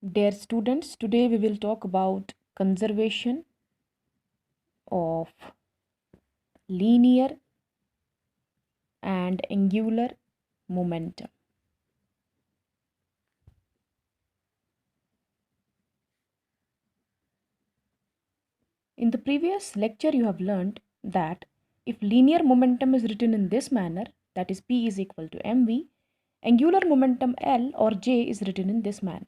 Dear students, today we will talk about conservation of linear and angular momentum. In the previous lecture, you have learned that if linear momentum is written in this manner, that is P is equal to mv, angular momentum L or J is written in this manner,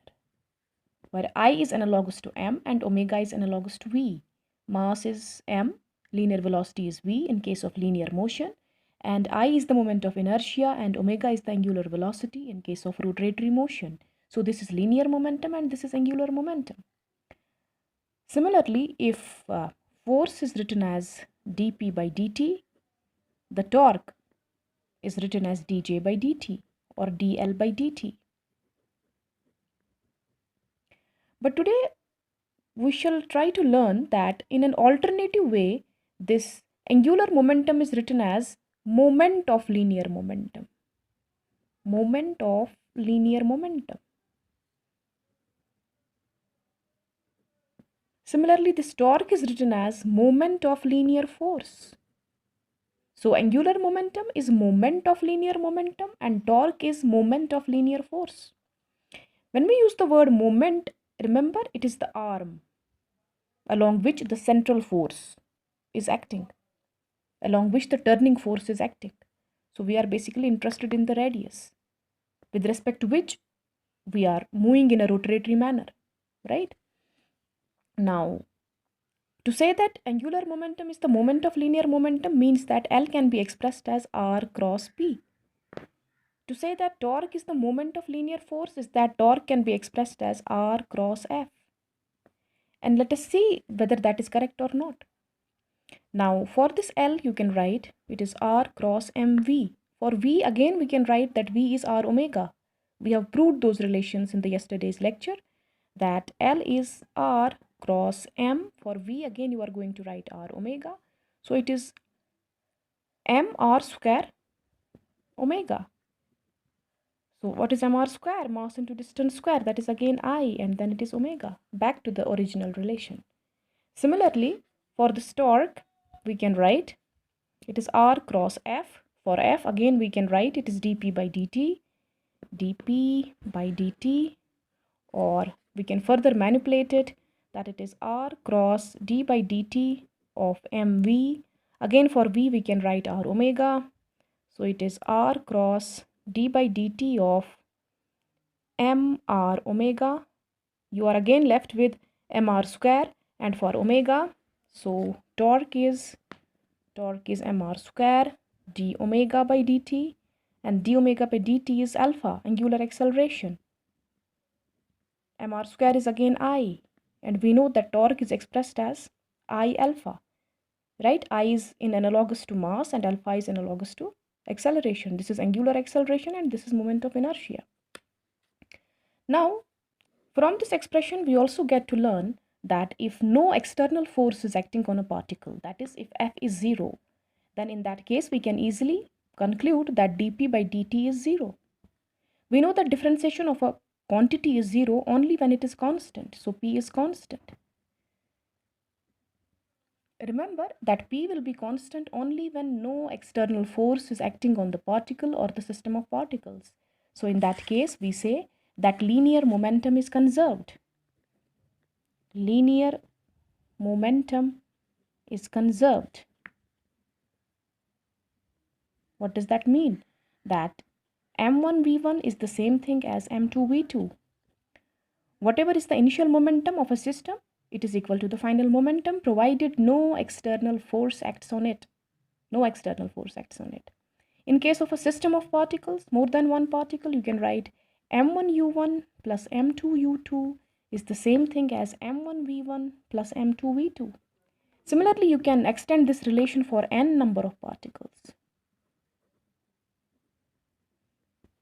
where I is analogous to m and omega is analogous to v. Mass is m, linear velocity is v in case of linear motion, and I is the moment of inertia and omega is the angular velocity in case of rotatory motion. So this is linear momentum and this is angular momentum. Similarly, if force is written as dp by dt, the torque is written as dj by dt or dl by dt. But today we shall try to learn that in an alternative way, this angular momentum is written as moment of linear momentum. Moment of linear momentum. Similarly, this torque is written as moment of linear force. So angular momentum is moment of linear momentum and torque is moment of linear force. When we use the word moment, remember it is the arm along which the central force is acting, along which the turning force is acting. So we are basically interested in the radius with respect to which we are moving in a rotatory manner, right? Now, to say that angular momentum is the moment of linear momentum means that L can be expressed as R cross P. To say that torque is the moment of linear force is that torque can be expressed as R cross F. And let us see whether that is correct or not. Now for this L you can write it is R cross mv. For V again we can write that V is R omega. We have proved those relations in the yesterday's lecture that L is R cross M. For V again you are going to write R omega. So it is mr square omega. So what is mr square? Mass into distance square, that is again I, and then it is omega. Back to the original relation. Similarly, for this torque we can write it is R cross F. For F again we can write it is dp by dt, dp by dt, or we can further manipulate it that it is R cross d by dt of mv. Again for v we can write R omega. So it is R cross d by dt of mr omega. You are again left with mr square, and for omega, so torque is mr square d omega by dt, and d omega by dt is alpha, angular acceleration. Mr square is again I, and we know that torque is expressed as I alpha, right? I is in analogous to mass and alpha is analogous to acceleration. This is angular acceleration and this is moment of inertia. Now, from this expression, we also get to learn that if no external force is acting on a particle, that is, if F is 0, then in that case, we can easily conclude that dp by dt is 0. We know that differentiation of a quantity is 0 only when it is constant, so P is constant. Remember that P will be constant only when no external force is acting on the particle or the system of particles. So in that case, we say that linear momentum is conserved. Linear momentum is conserved. What does that mean? That m1v1 is the same thing as m2v2. Whatever is the initial momentum of a system, it is equal to the final momentum provided no external force acts on it. No external force acts on it. In case of a system of particles, more than one particle, you can write m1u1 plus m2u2 is the same thing as m1v1 plus m2v2. Similarly, you can extend this relation for n number of particles.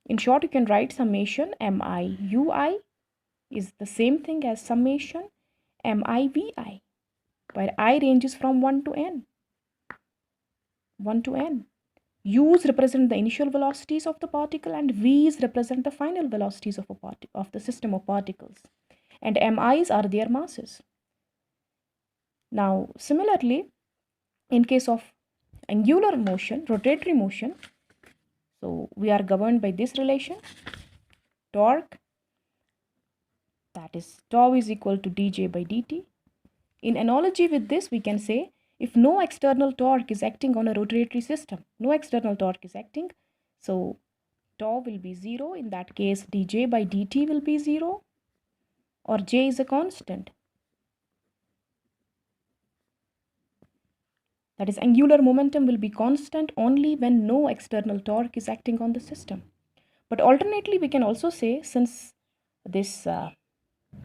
In short, you can write summation miui is the same thing as summation mivi, where I ranges from 1 to n. 1 to n. U's represent the initial velocities of the particle and V's represent the final velocities of the system of particles. and mi's are their masses. Now, similarly, in case of angular motion, rotatory motion, so we are governed by this relation, torque, that is tau is equal to dj by dt. In analogy with this, we can say if no external torque is acting on a rotatory system, no external torque is acting, so tau will be 0. In that case, dj by dt will be 0, or j is a constant. That is, angular momentum will be constant only when no external torque is acting on the system. But alternately, we can also say, since this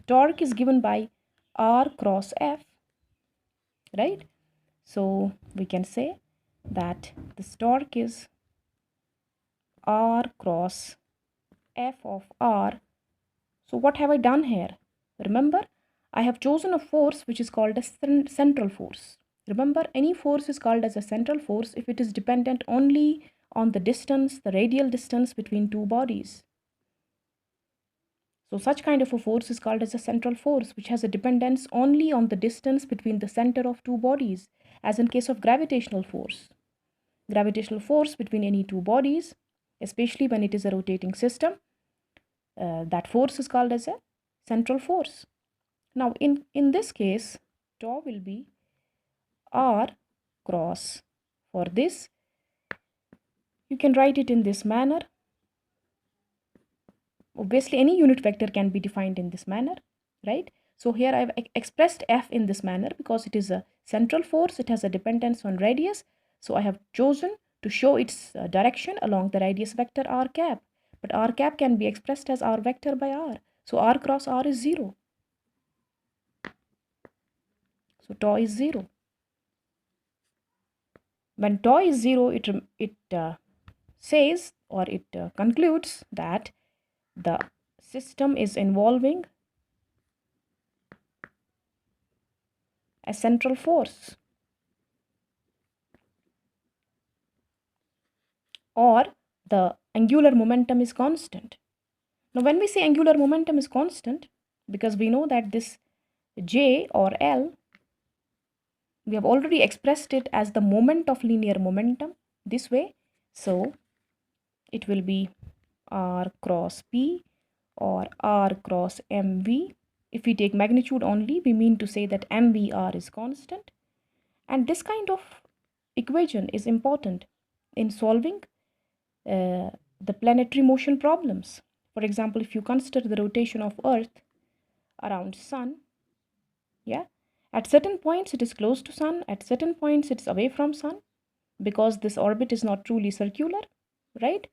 torque is given by r cross f, right? So we can say that this torque is r cross f of r. So what have I done here? Remember, I have chosen a force which is called a central force. Remember, any force is called as a central force if it is dependent only on the distance, the radial distance between two bodies. So such kind of a force is called as a central force, which has a dependence only on the distance between the center of two bodies, as in case of gravitational force. Gravitational force between any two bodies, especially when it is a rotating system, that force is called as a central force. Now, in this case, tau will be r cross. For this, you can write it in this manner. Obviously, any unit vector can be defined in this manner, right? So here I've expressed f in this manner because it is a central force. It has a dependence on radius. So I have chosen to show its direction along the radius vector r cap. But r cap can be expressed as r vector by r. So r cross r is 0. So tau is 0. When tau is 0, it says, or it concludes that the system is involving a central force, or the angular momentum is constant. Now, when we say angular momentum is constant, because we know that this J or L, we have already expressed it as the moment of linear momentum this way. So it will be R cross P or R cross MV. If we take magnitude only, we mean to say that MVR is constant. And this kind of equation is important in solving the planetary motion problems. For example, if you consider the rotation of Earth around Sun, yeah, at certain points it is close to Sun, at certain points it's away from Sun, because this orbit is not truly circular, right?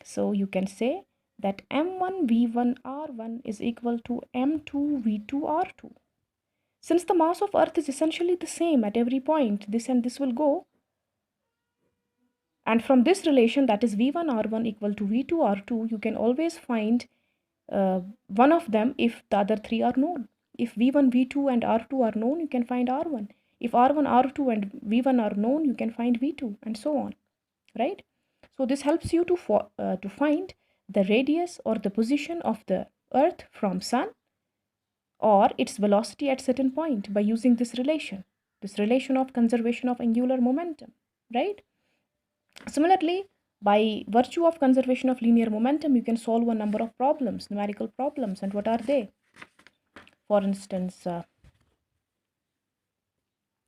So you can say that m1 v1 r1 is equal to m2 v2 r2. Since the mass of Earth is essentially the same at every point, this and this will go. And from this relation, that is v1 r1 equal to v2 r2, you can always find one of them if the other three are known. If v1, v2 and r2 are known, you can find r1. If r1, r2 and v1 are known, you can find v2, and so on, right? So this helps you to find the radius or the position of the Earth from Sun, or its velocity at certain point, by using this relation of conservation of angular momentum, right? Similarly, by virtue of conservation of linear momentum, you can solve a number of problems, numerical problems. And what are they? For instance,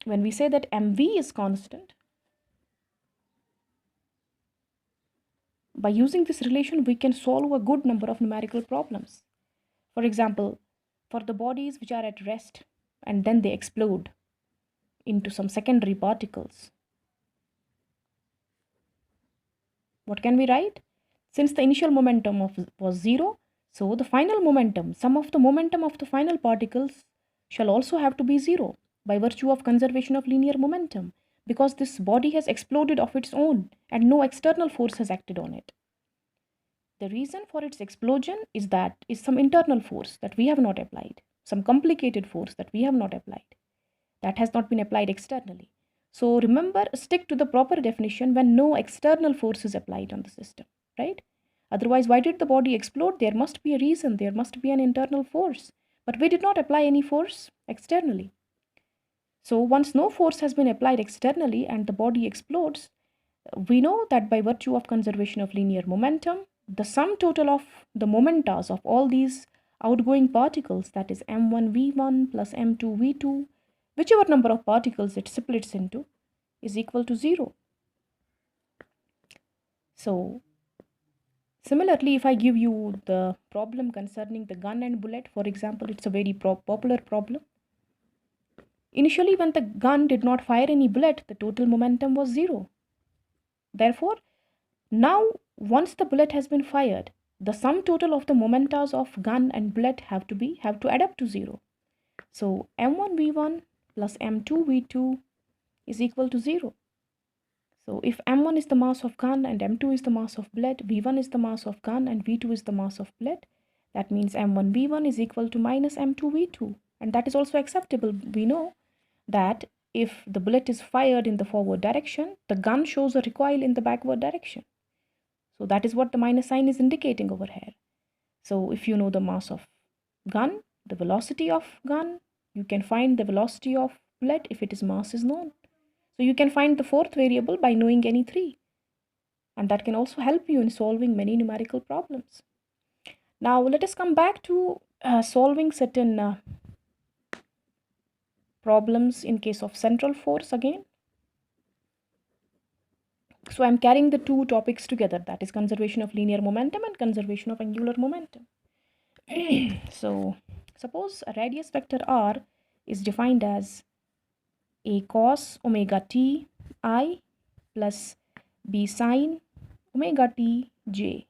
when we say that mv is constant, by using this relation, we can solve a good number of numerical problems. For example, for the bodies which are at rest and then they explode into some secondary particles, what can we write? Since the initial momentum was 0, so the final momentum, sum of the momentum of the final particles, shall also have to be 0 by virtue of conservation of linear momentum, because this body has exploded of its own and no external force has acted on it. The reason for its explosion is some internal force that we have not applied, some complicated force that we have not applied, that has not been applied externally. So remember, stick to the proper definition when no external force is applied on the system, right? Otherwise, why did the body explode? There must be a reason, there must be an internal force. but we did not apply any force externally. So once no force has been applied externally and the body explodes, we know that by virtue of conservation of linear momentum, the sum total of the momentas of all these outgoing particles, that is m1v1 plus m2v2, whichever number of particles it splits into, is equal to 0. So similarly, if I give you the problem concerning the gun and bullet, for example, it's a very popular problem. Initially, when the gun did not fire any bullet, the total momentum was 0. Therefore, now once the bullet has been fired, the sum total of the momentas of gun and bullet have to add up to 0. So m1v1 plus m2v2 is equal to 0. So if m1 is the mass of gun and m2 is the mass of bullet, v1 is the mass of gun and v2 is the mass of bullet, that means m1v1 is equal to minus m2v2, and that is also acceptable. We know that if the bullet is fired in the forward direction, the gun shows a recoil in the backward direction. So that is what the minus sign is indicating over here. So if you know the mass of gun, the velocity of gun, you can find the velocity of bullet if its mass is known. So you can find the fourth variable by knowing any three. And that can also help you in solving many numerical problems. Now let us come back to solving certain problems in case of central force again. So I'm carrying the two topics together, that is conservation of linear momentum and conservation of angular momentum. So suppose a radius vector r is defined as a cos omega t I plus b sine omega t j.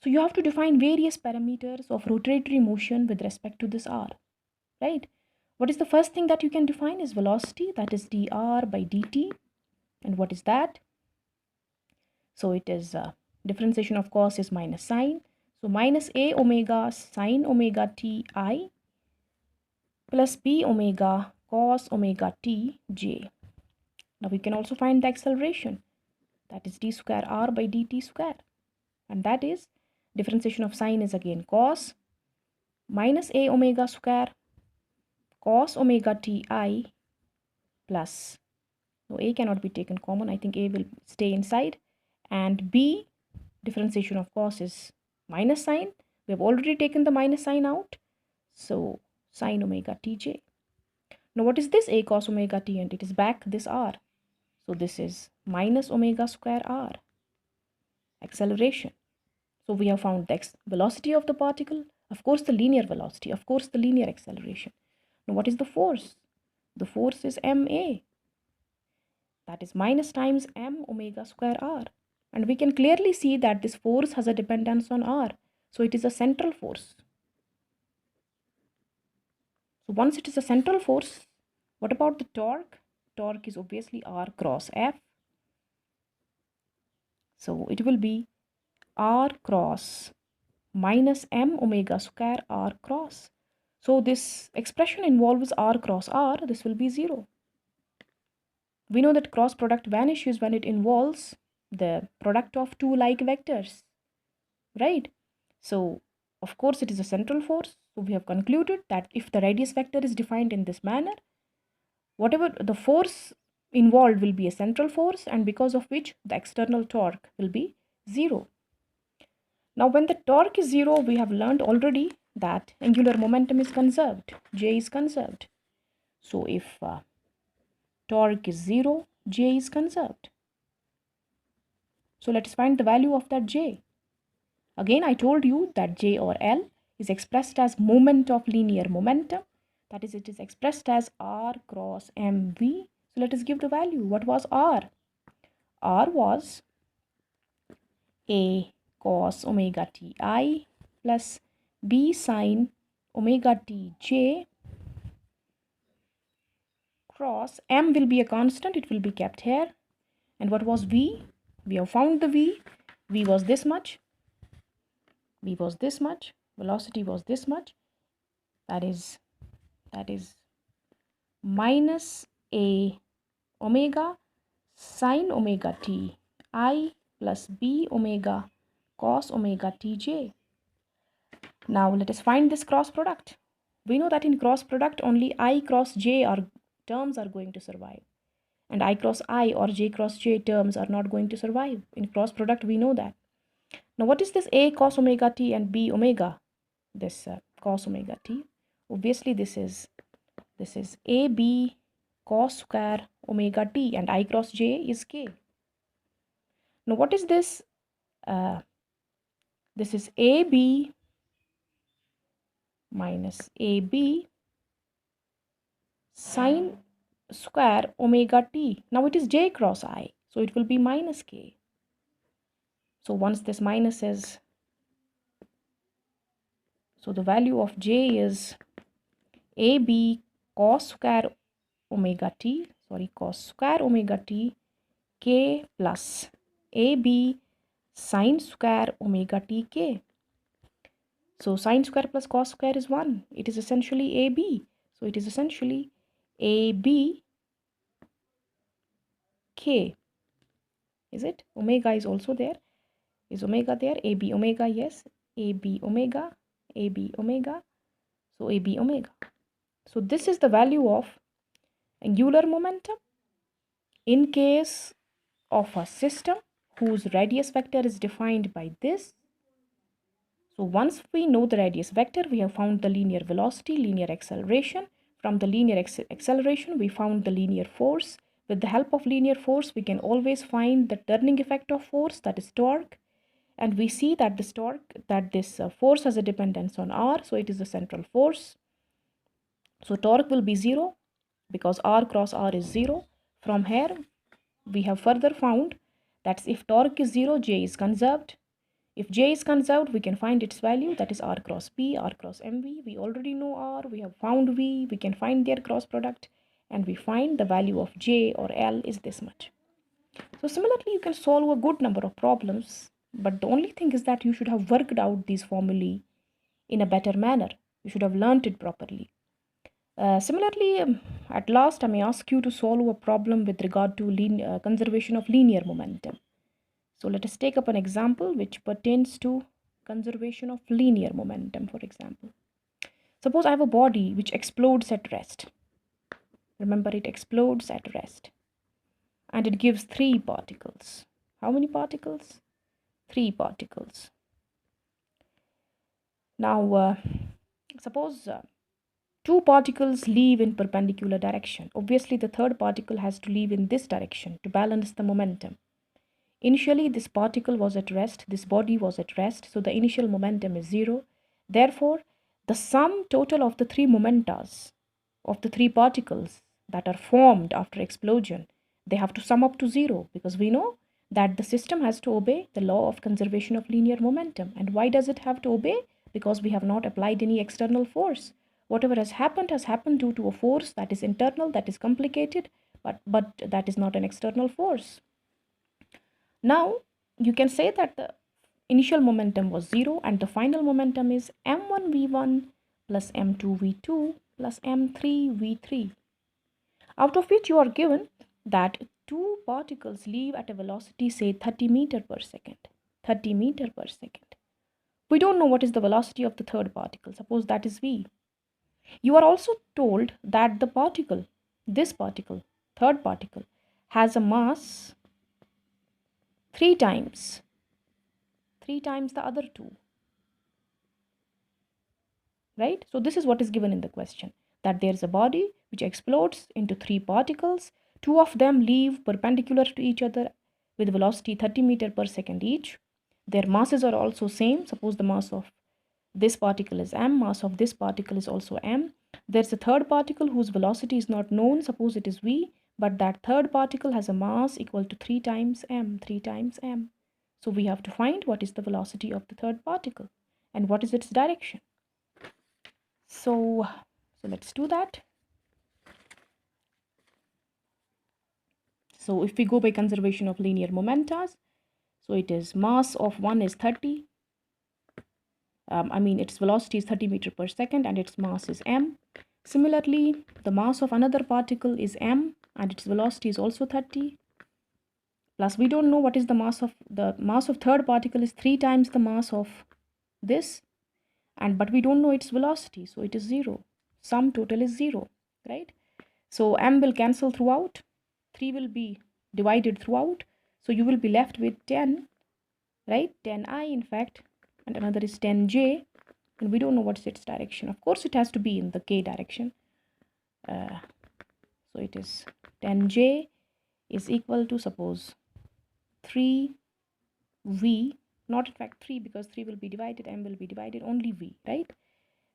So you have to define various parameters of rotatory motion with respect to this r, right? What is the first thing that you can define is velocity, that is dr by dt. And what is that? So it is differentiation of cos is minus sine. So minus a omega sine omega t I plus b omega cos omega t j. Now we can also find the acceleration, that is d square r by dt square. And that is differentiation of sine is again cos minus a omega square cos omega t I plus, so a cannot be taken common, I think a will stay inside, and b differentiation of cos is minus sine. We have already taken the minus sign out, so sine omega tj. Now what is this a cos omega t, and it is back this r, so this is minus omega square r. Acceleration, so we have found the velocity of the particle, of course the linear velocity, of course the linear acceleration. Now what is the force? The force is ma, that is minus times m omega square r. And we can clearly see that this force has a dependence on r, so it is a central force. So once it is a central force, what about the torque? Torque is obviously r cross f. So it will be r cross minus m omega square r cross. So this expression involves r cross r, this will be 0. We know that cross product vanishes when it involves the product of two like vectors, right? So of course it is a central force, so we have concluded that if the radius vector is defined in this manner, whatever the force involved will be a central force, and because of which the external torque will be 0. Now when the torque is 0, we have learned already that angular momentum is conserved, j is conserved. So if torque is 0, j is conserved. So let us find the value of that j. Again, I told you that j or L is expressed as moment of linear momentum. That is, it is expressed as r cross mv. So let us give the value. What was r? R was a cos omega t I plus b sine omega t j cross m will be a constant, it will be kept here. And what was v? We have found the v. V was this much. V was this much. Velocity was this much. That is minus a omega sine omega t I plus b omega cos omega tj. Now let us find this cross product. We know that in cross product only I cross j are terms are going to survive, and I cross I or j cross j terms are not going to survive. In cross product we know that. Now what is this a cos omega t and b omega? This cos omega t. Obviously this is ab cos square omega t, and I cross j is k. Now what is this? This is ab minus ab sine square omega t. Now it is j cross I, so it will be minus k. So once this minus is, so the value of j is ab cos square omega t, cos square omega t k plus ab sine square omega t k. So sine square plus cos square is 1. It is essentially ab. So it is essentially ab k. Is it? Omega is also there. Is omega there? AB omega, yes. AB omega, AB omega. So AB omega. So this is the value of angular momentum in case of a system whose radius vector is defined by this. So once we know the radius vector, we have found the linear velocity, linear acceleration. From the linear acceleration, we found the linear force. With the help of linear force, we can always find the turning effect of force, that is torque. And we see that this force has a dependence on r, so it is the central force. So torque will be 0 because r cross r is 0. From here, we have further found that if torque is 0, j is conserved. If j is conserved, we can find its value, that is r cross p, r cross mv. We already know r, we have found v, we can find their cross product, and we find the value of j or l is this much. So similarly, you can solve a good number of problems, but the only thing is that you should have worked out these formulae in a better manner. You should have learnt it properly. Similarly, at last, I may ask you to solve a problem with regard to conservation of linear momentum. So let us take up an example which pertains to conservation of linear momentum, for example. Suppose I have a body which explodes at rest. Remember, it explodes at rest. And it gives 3 particles. How many particles? 3 particles. Now, suppose 2 particles leave in perpendicular direction. Obviously, the third particle has to leave in this direction to balance the momentum. Initially, this particle was at rest, this body was at rest, so the initial momentum is 0. Therefore, the sum total of the 3 momentas of the 3 particles that are formed after explosion, they have to sum up to 0, because we know that the system has to obey the law of conservation of linear momentum. And why does it have to obey? Because we have not applied any external force. Whatever has happened due to a force that is internal, that is complicated, but that is not an external force. Now, you can say that the initial momentum was 0 and the final momentum is m1v1 plus m2v2 plus m3v3, out of which you are given that 2 particles leave at a velocity, say 30 meter per second. 30 meter per second. We don't know what is the velocity of the third particle. Suppose that is v. You are also told that the particle, this particle, third particle, has a mass 3 times the other 2. Right? So this is what is given in the question, that there is a body which explodes into 3 particles. 2 of them leave perpendicular to each other with velocity 30 meter per second each. Their masses are also same. Suppose the mass of this particle is m, mass of this particle is also m. There's a third particle whose velocity is not known. Suppose it is v, but that third particle has a mass equal to 3 times m, 3 times m. So we have to find what is the velocity of the third particle and what is its direction. So let's do that. So if we go by conservation of linear momentas, so it is mass of one is 30. Its velocity is 30 meter per second and its mass is m. Similarly, the mass of another particle is m and its velocity is also 30. Plus, we don't know what is the mass of third particle is 3 times the mass of this, but we don't know its velocity, so it is 0. sum total is 0, right? So m will cancel throughout, 3 will be divided throughout, so you will be left with 10, right? 10i in fact, and another is 10j, and we don't know what's its direction. Of course it has to be in the k direction. So it is 10j is equal to, suppose, 3v, not in fact 3, because 3 will be divided, m will be divided, only v, right?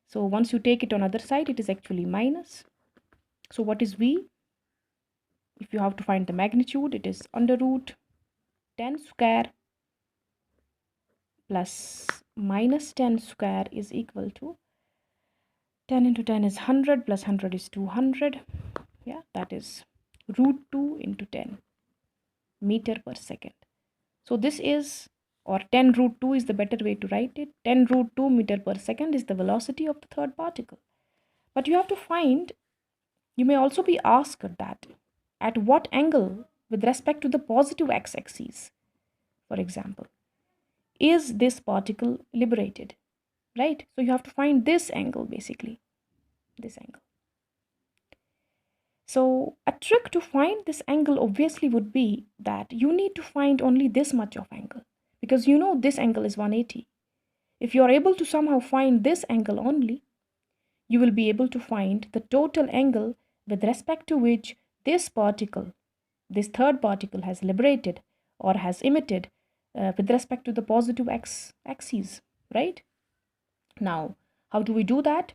So once you take it on other side, it is actually minus. So what is v? If you have to find the magnitude, it is under root 10 square plus minus 10 square is equal to 10 into 10 is 100 plus 100 is 200. Yeah, that is root 2 into 10 meter per second. So this is, or 10 root 2 is the better way to write it. 10 root 2 meter per second is the velocity of the third particle. But you have to find, you may also be asked that at what angle with respect to the positive x-axis, for example, is this particle liberated, right? So you have to find this angle, basically, this angle. So a trick to find this angle obviously would be that you need to find only this much of angle, because you know this angle is 180. If you are able to somehow find this angle only, you will be able to find the total angle with respect to which this particle, this third particle, has liberated or has emitted with respect to the positive x-axis, right? Now, how do we do that?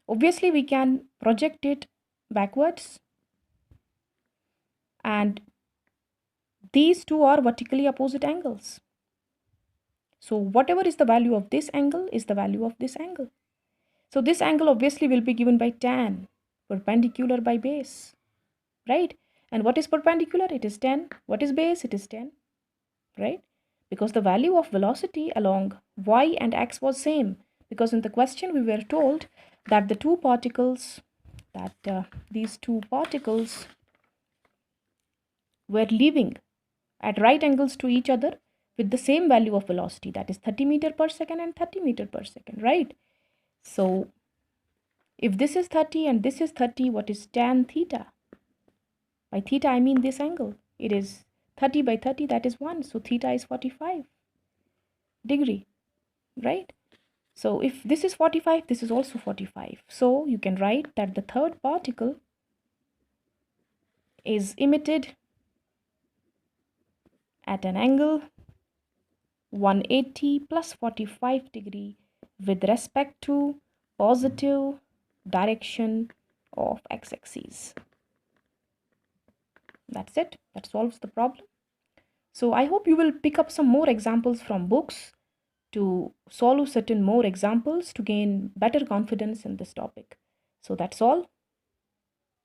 Obviously, we can project it backwards, and these two are vertically opposite angles. So whatever is the value of this angle is the value of this angle. So this angle obviously will be given by tan, perpendicular by base, right? And what is perpendicular? It is 10. What is base? It is 10, right? Because the value of velocity along y and x was same. Because in the question we were told that the two particles, these two particles were leaving at right angles to each other with the same value of velocity, that is 30 meter per second and 30 meter per second, right? So if this is 30 and this is 30, what is tan theta? By theta I mean this angle. It is 30 by 30, that is 1. So theta is 45 degree, right? So if this is 45, this is also 45. So you can write that the third particle is emitted at an angle 180 plus 45 degree with respect to positive direction of x-axis. That's it. That solves the problem. So I hope you will pick up some more examples from books to solve certain more examples to gain better confidence in this topic. So that's all.